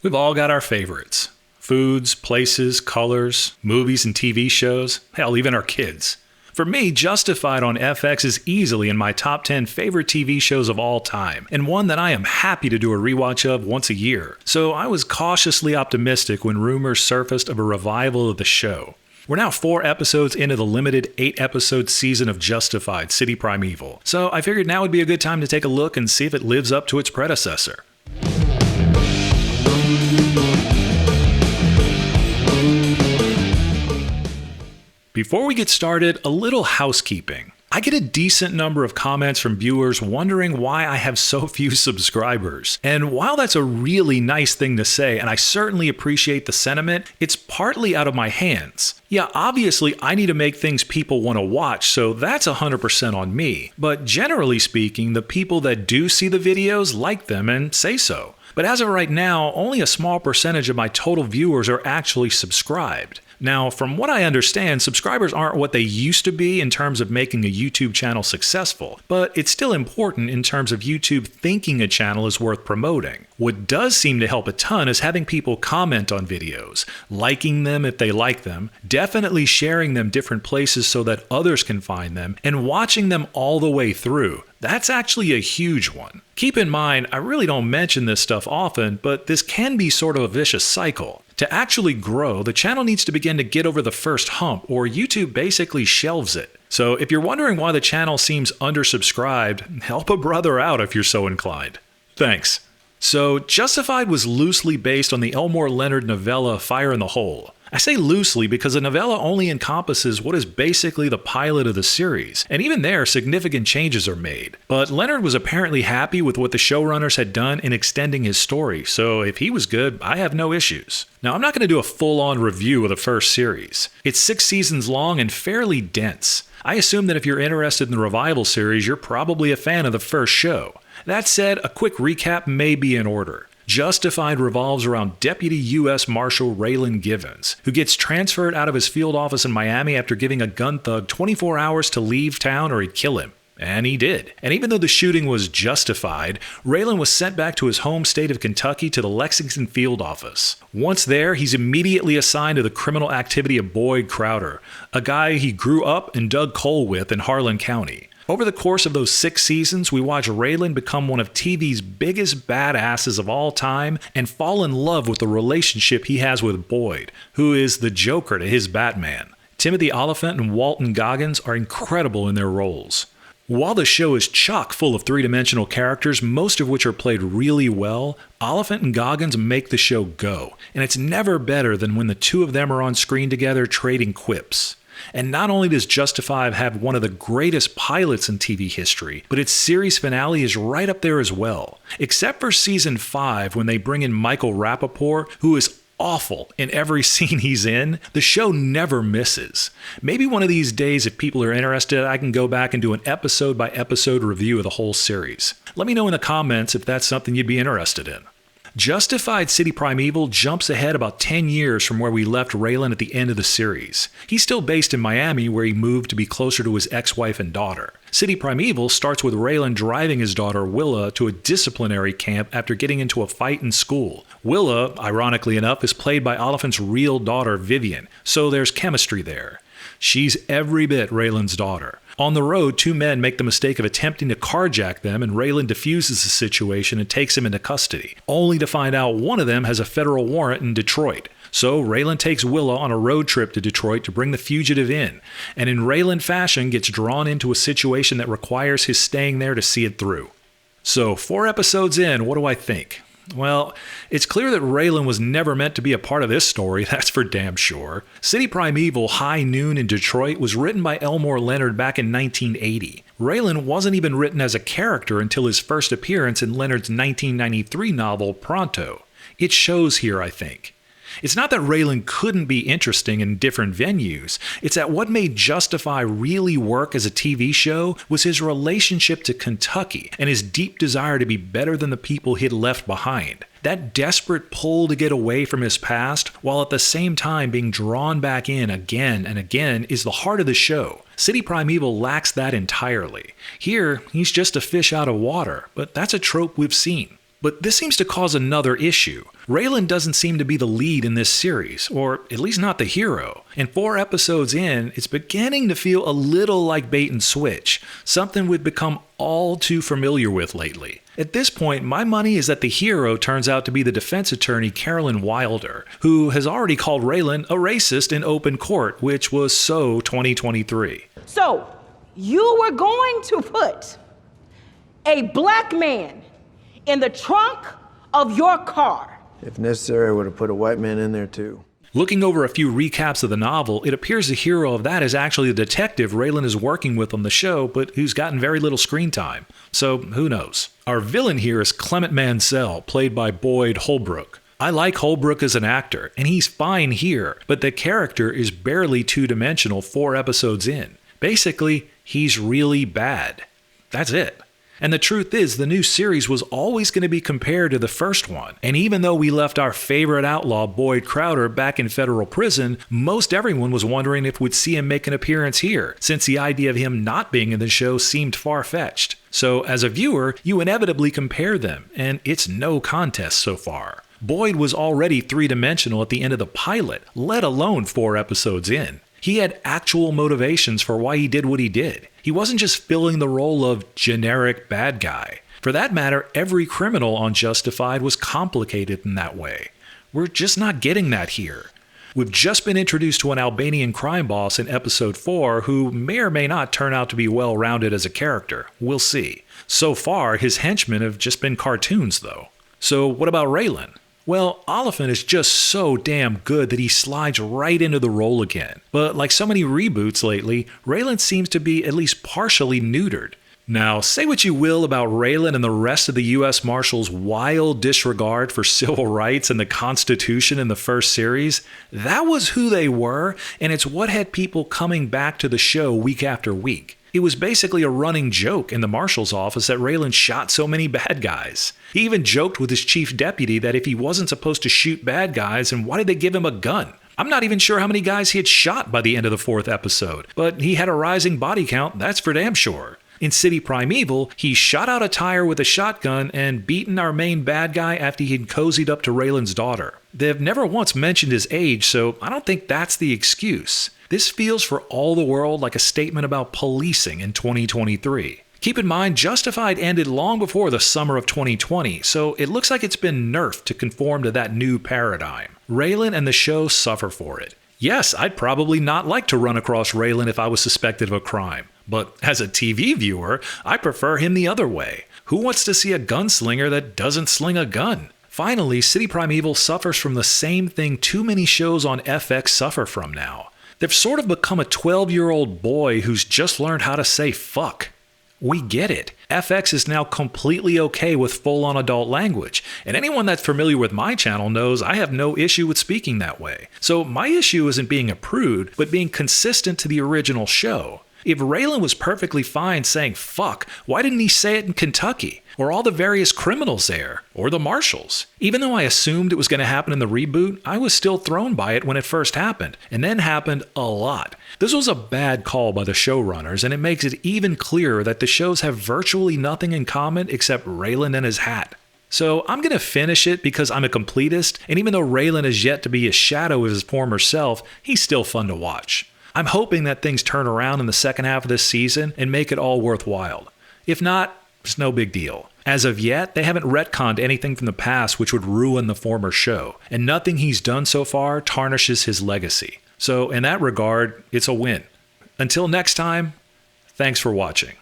We've all got our favorites. Foods, places, colors, movies and TV shows, hell, even our kids. For me, Justified on FX is easily in my top 10 favorite TV shows of all time, and one that I am happy to do a rewatch of once a year. So I was cautiously optimistic when rumors surfaced of a revival of the show. We're now 4 episodes into the limited 8-episode season of Justified, City Primeval, so I figured now would be a good time to take a look and see if it lives up to its predecessor. Before we get started, a little housekeeping. I get a decent number of comments from viewers wondering why I have so few subscribers. And while that's a really nice thing to say, and I certainly appreciate the sentiment, it's partly out of my hands. Yeah, obviously I need to make things people want to watch, so that's 100% on me. But generally speaking, the people that do see the videos like them and say so. But as of right now, only a small percentage of my total viewers are actually subscribed. Now, from what I understand, subscribers aren't what they used to be in terms of making a YouTube channel successful, but it's still important in terms of YouTube thinking a channel is worth promoting. What does seem to help a ton is having people comment on videos, liking them if they like them, definitely sharing them different places so that others can find them, and watching them all the way through. That's actually a huge one. Keep in mind, I really don't mention this stuff often, but this can be sort of a vicious cycle. To actually grow, the channel needs to begin to get over the first hump, or YouTube basically shelves it. So if you're wondering why the channel seems undersubscribed, help a brother out if you're so inclined. Thanks. So Justified was loosely based on the Elmore Leonard novella Fire in the Hole. I say loosely because the novella only encompasses what is basically the pilot of the series, and even there, significant changes are made. But Leonard was apparently happy with what the showrunners had done in extending his story, so if he was good, I have no issues. Now, I'm not going to do a full-on review of the first series. It's 6 seasons long and fairly dense. I assume that if you're interested in the revival series, you're probably a fan of the first show. That said, a quick recap may be in order. Justified revolves around Deputy U.S. Marshal Raylan Givens, who gets transferred out of his field office in Miami after giving a gun thug 24 hours to leave town or he'd kill him. And he did. And even though the shooting was justified, Raylan was sent back to his home state of Kentucky to the Lexington field office. Once there, he's immediately assigned to the criminal activity of Boyd Crowder, a guy he grew up and dug coal with in Harlan County. Over the course of those 6 seasons, we watch Raylan become one of TV's biggest badasses of all time and fall in love with the relationship he has with Boyd, who is the Joker to his Batman. Timothy Olyphant and Walton Goggins are incredible in their roles. While the show is chock full of 3-dimensional characters, most of which are played really well, Olyphant and Goggins make the show go, and it's never better than when the two of them are on screen together trading quips. And not only does Justified have one of the greatest pilots in TV history, but its series finale is right up there as well. Except for season 5 when they bring in Michael Rapaport, who is awful in every scene he's in, the show never misses. Maybe one of these days, if people are interested, I can go back and do an episode-by-episode review of the whole series. Let me know in the comments if that's something you'd be interested in. Justified City Primeval jumps ahead about 10 years from where we left Raylan at the end of the series. He's still based in Miami, where he moved to be closer to his ex-wife and daughter. City Primeval starts with Raylan driving his daughter Willa to a disciplinary camp after getting into a fight in school. Willa, ironically enough, is played by Olyphant's real daughter Vivian, so there's chemistry there. She's every bit Raylan's daughter. On the road, 2 men make the mistake of attempting to carjack them, and Raylan diffuses the situation and takes him into custody, only to find out one of them has a federal warrant in Detroit. So Raylan takes Willa on a road trip to Detroit to bring the fugitive in, and in Raylan fashion gets drawn into a situation that requires his staying there to see it through. So 4 episodes in, what do I think? Well, it's clear that Raylan was never meant to be a part of this story, that's for damn sure. City Primeval High Noon in Detroit was written by Elmore Leonard back in 1980. Raylan wasn't even written as a character until his first appearance in Leonard's 1993 novel Pronto. It shows here, I think. It's not that Raylan couldn't be interesting in different venues, it's that what made Justify really work as a TV show was his relationship to Kentucky and his deep desire to be better than the people he'd left behind. That desperate pull to get away from his past, while at the same time being drawn back in again and again, is the heart of the show. City Primeval lacks that entirely. Here, he's just a fish out of water, but that's a trope we've seen. But this seems to cause another issue. Raylan doesn't seem to be the lead in this series, or at least not the hero. And 4 episodes in, it's beginning to feel a little like bait and switch, something we've become all too familiar with lately. At this point, my money is that the hero turns out to be the defense attorney Carolyn Wilder, who has already called Raylan a racist in open court, which was so 2023. So, you were going to put a black man in the trunk of your car. If necessary, I would have put a white man in there too. Looking over a few recaps of the novel, it appears the hero of that is actually the detective Raylan is working with on the show, but who's gotten very little screen time. So, who knows? Our villain here is Clement Mansell, played by Boyd Holbrook. I like Holbrook as an actor, and he's fine here, but the character is barely two-dimensional 4 episodes in. Basically, he's really bad. That's it. And the truth is, the new series was always going to be compared to the first one. And even though we left our favorite outlaw, Boyd Crowder, back in federal prison, most everyone was wondering if we'd see him make an appearance here, since the idea of him not being in the show seemed far-fetched. So as a viewer, you inevitably compare them, and it's no contest so far. Boyd was already three-dimensional at the end of the pilot, let alone 4 episodes in. He had actual motivations for why he did what he did. He wasn't just filling the role of generic bad guy. For that matter, every criminal on Justified was complicated in that way. We're just not getting that here. We've just been introduced to an Albanian crime boss in episode 4 who may or may not turn out to be well-rounded as a character. We'll see. So far, his henchmen have just been cartoons, though. So what about Raylan? Well, Oliphant is just so damn good that he slides right into the role again. But like so many reboots lately, Raylan seems to be at least partially neutered. Now, say what you will about Raylan and the rest of the U.S. Marshals' wild disregard for civil rights and the Constitution in the first series, that was who they were, and it's what had people coming back to the show week after week. It was basically a running joke in the marshal's office that Raylan shot so many bad guys. He even joked with his chief deputy that if he wasn't supposed to shoot bad guys, then why did they give him a gun? I'm not even sure how many guys he had shot by the end of the 4th episode, but he had a rising body count, that's for damn sure. In City Primeval, he shot out a tire with a shotgun and beaten our main bad guy after he'd cozied up to Raylan's daughter. They've never once mentioned his age, so I don't think that's the excuse. This feels for all the world like a statement about policing in 2023. Keep in mind, Justified ended long before the summer of 2020, so it looks like it's been nerfed to conform to that new paradigm. Raylan and the show suffer for it. Yes, I'd probably not like to run across Raylan if I was suspected of a crime. But as a TV viewer, I prefer him the other way. Who wants to see a gunslinger that doesn't sling a gun? Finally, City Primeval suffers from the same thing too many shows on FX suffer from now. They've sort of become a 12-year-old boy who's just learned how to say fuck. We get it. FX is now completely okay with full-on adult language, and anyone that's familiar with my channel knows I have no issue with speaking that way. So my issue isn't being a prude, but being consistent to the original show. If Raylan was perfectly fine saying fuck, why didn't he say it in Kentucky? Or all the various criminals there? Or the marshals? Even though I assumed it was going to happen in the reboot, I was still thrown by it when it first happened, and then happened a lot. This was a bad call by the showrunners, and it makes it even clearer that the shows have virtually nothing in common except Raylan and his hat. So I'm going to finish it because I'm a completist, and even though Raylan is yet to be a shadow of his former self, he's still fun to watch. I'm hoping that things turn around in the second half of this season and make it all worthwhile. If not, it's no big deal. As of yet, they haven't retconned anything from the past which would ruin the former show, and nothing he's done so far tarnishes his legacy. So in that regard, it's a win. Until next time, thanks for watching.